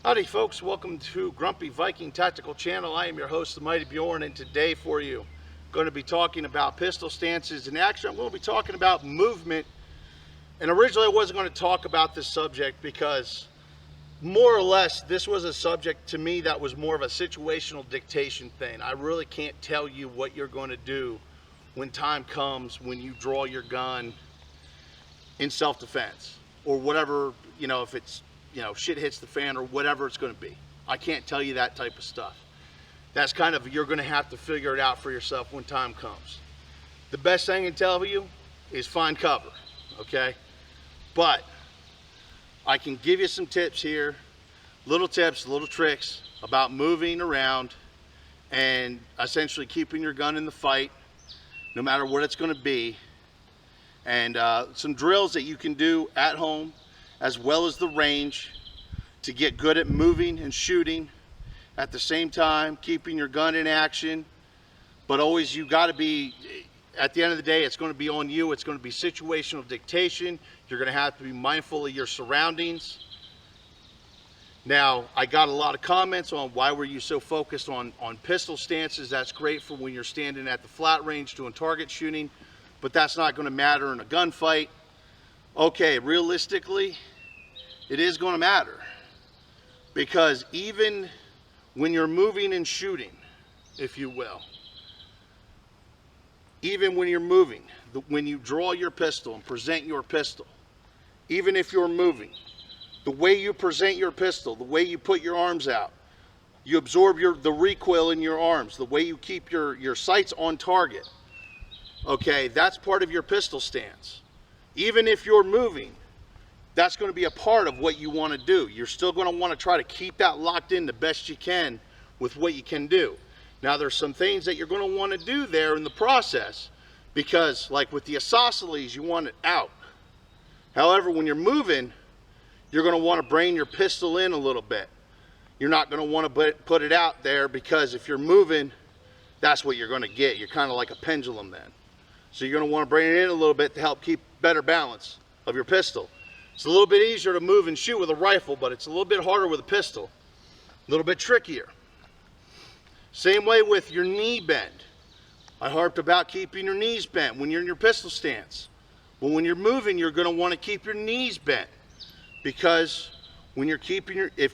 Howdy folks, welcome to Grumpy Viking Tactical Channel. I am your host, the Mighty Bjorn, and today for you, I'm going to be talking about pistol stances. And actually, I'm going to be talking about movement. And originally I wasn't going to talk about this subject because more or less this was a subject to me that was more of a situational dictation thing. I really can't tell you what you're going to do when time comes when you draw your gun in self-defense or whatever, if it's shit hits the fan or whatever it's going to be. I can't tell you that type of stuff. That's kind of, you're going to have to figure it out for yourself when time comes. The best thing I can tell you is find cover, okay? But I can give you some tips here, little tips, little tricks about moving around and essentially keeping your gun in the fight, no matter what it's going to be. And some drills that you can do at home as well as the range to get good at moving and shooting at the same time, keeping your gun in action. But always, you got to be, at the end of the day, it's going to be on you. It's going to be situational dictation. You're going to have to be mindful of your surroundings. Now, I got a lot of comments on why were you so focused on pistol stances. That's great for when you're standing at the flat range doing target shooting, but that's not going to matter in a gunfight. Okay, realistically, it is going to matter, because even when you're moving and shooting, if you will, even when you're moving, when you draw your pistol and present your pistol, even if you're moving, the way you present your pistol, the way you put your arms out, you absorb the recoil in your arms, the way you keep your sights on target, okay, that's part of your pistol stance. Even if you're moving, that's going to be a part of what you want to do. You're still going to want to try to keep that locked in the best you can with what you can do. Now, there's some things that you're going to want to do there in the process, because like with the isosceles, you want it out. However, when you're moving, you're going to want to bring your pistol in a little bit. You're not going to want to put it out there, because if you're moving, that's what you're going to get. You're kind of like a pendulum then. So you're going to want to bring it in a little bit to help keep better balance of your pistol. It's a little bit easier to move and shoot with a rifle, but it's a little bit harder with a pistol. A little bit trickier. Same way with your knee bend. I harped about keeping your knees bent when you're in your pistol stance. Well, when you're moving, you're going to want to keep your knees bent, because when you're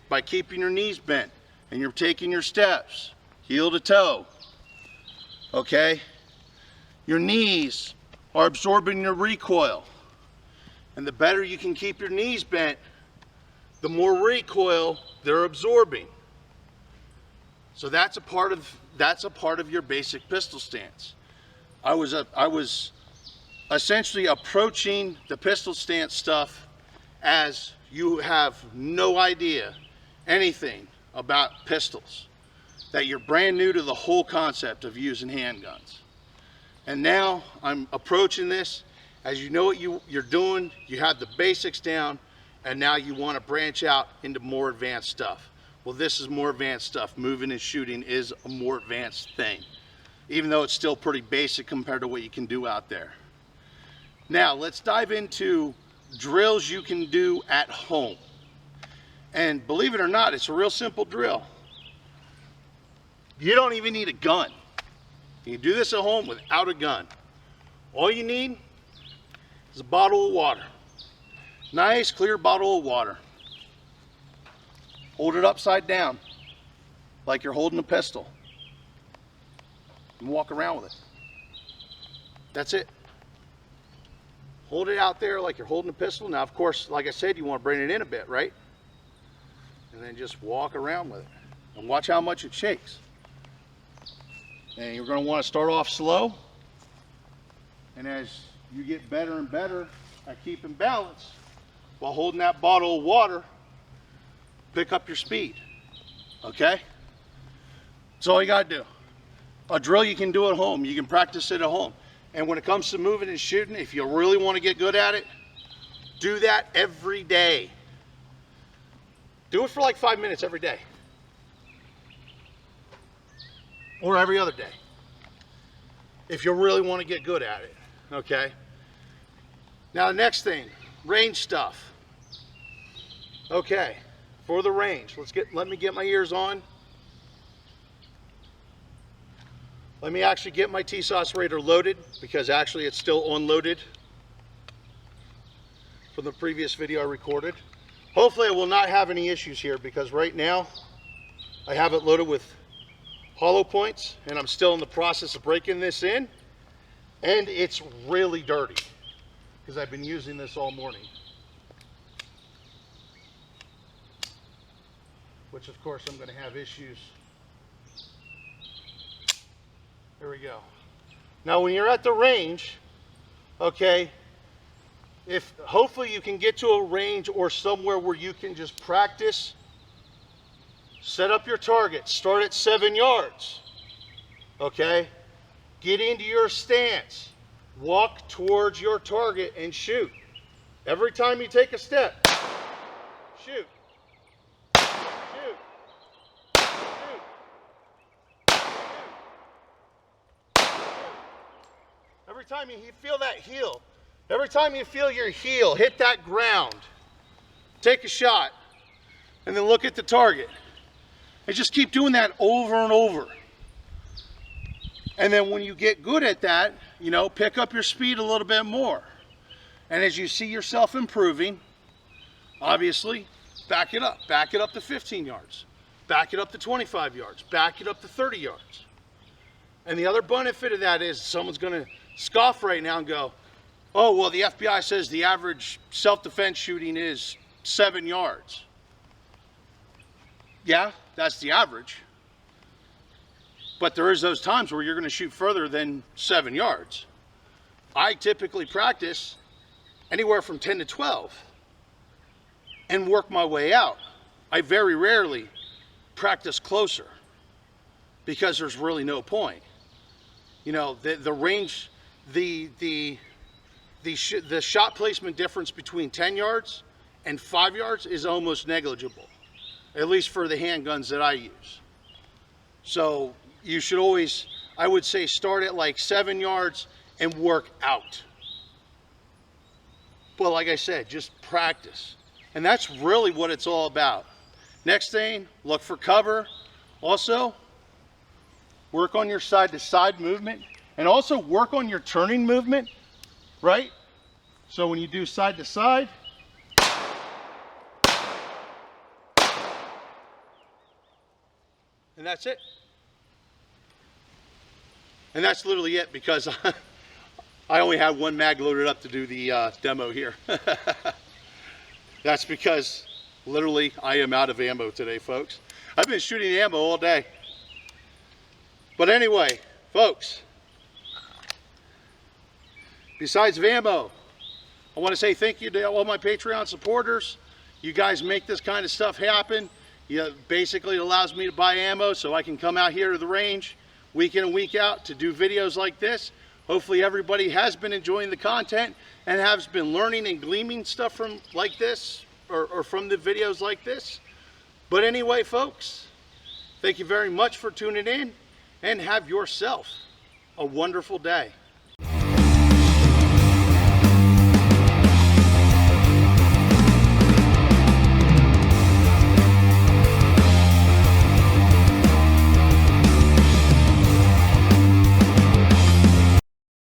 by keeping your knees bent and you're taking your steps, heel to toe, okay, your knees are absorbing your recoil. And the better you can keep your knees bent, the more recoil they're absorbing. So that's a part of your basic pistol stance. I was essentially approaching the pistol stance stuff as you have no idea anything about pistols, that you're brand new to the whole concept of using handguns. And now I'm approaching this as you know what you're doing, you have the basics down, and now you want to branch out into more advanced stuff. Well, this is more advanced stuff. Moving and shooting is a more advanced thing, even though it's still pretty basic compared to what you can do out there. Now, let's dive into drills you can do at home. And believe it or not, it's a real simple drill. You don't even need a gun. You can do this at home without a gun. All you need is a bottle of water. Nice clear bottle of water. Hold it upside down like you're holding a pistol and walk around with it. That's it. Hold it out there like you're holding a pistol. Now, of course, like I said, you want to bring it in a bit, right? And then just walk around with it and watch how much it shakes. And you're going to want to start off slow, and as you get better and better at keeping balance while holding that bottle of water, pick up your speed, okay? That's all you gotta do. A drill you can do at home. You can practice it at home. And when it comes to moving and shooting, if you really want to get good at it, do that every day. Do it for like 5 minutes every day. Or every other day, if you really want to get good at it, okay? Now, the next thing, range stuff. Okay, for the range. Let me get my ears on. Let me actually get my TSOS radar loaded, because actually it's still unloaded from the previous video I recorded. Hopefully I will not have any issues here, because right now I have it loaded with hollow points and I'm still in the process of breaking this in, and it's really dirty because I've been using this all morning. Which of course I'm going to have issues. There we go. Now when you're at the range, okay, hopefully you can get to a range or somewhere where you can just practice, set up your target, start at 7 yards, okay, get into your stance, walk towards your target and shoot. Every time you take a step, shoot. Every time you feel that heel, every time you feel your heel hit that ground, take a shot and then look at the target. And just keep doing that over and over. And then when you get good at that, you know, pick up your speed a little bit more. And as you see yourself improving, obviously, back it up. Back it up to 15 yards. Back it up to 25 yards. Back it up to 30 yards. And the other benefit of that is someone's going to scoff right now and go, oh, well, the FBI says the average self-defense shooting is 7 yards. Yeah, that's the average. But there is those times where you're going to shoot further than 7 yards. I typically practice anywhere from 10 to 12 and work my way out. I very rarely practice closer because there's really no point. You know, the range, the shot placement difference between 10 yards and 5 yards is almost negligible, at least for the handguns that I use. So you should always, I would say, start at like 7 yards and work out. But like I said, just practice. And that's really what it's all about. Next thing, look for cover. Also, work on your side-to-side movement, and also work on your turning movement, right? So when you do side-to-side, and that's it. And that's literally it, because I only had one mag loaded up to do the demo here. That's because literally I am out of ammo today, folks. I've been shooting ammo all day. But anyway, folks, besides ammo, I want to say thank you to all my Patreon supporters. You guys make this kind of stuff happen. Basically, it allows me to buy ammo so I can come out here to the range week in and week out to do videos like this. Hopefully everybody has been enjoying the content and has been learning and gleaming stuff from like this, or from the videos like this. But anyway, folks, thank you very much for tuning in, and have yourself a wonderful day.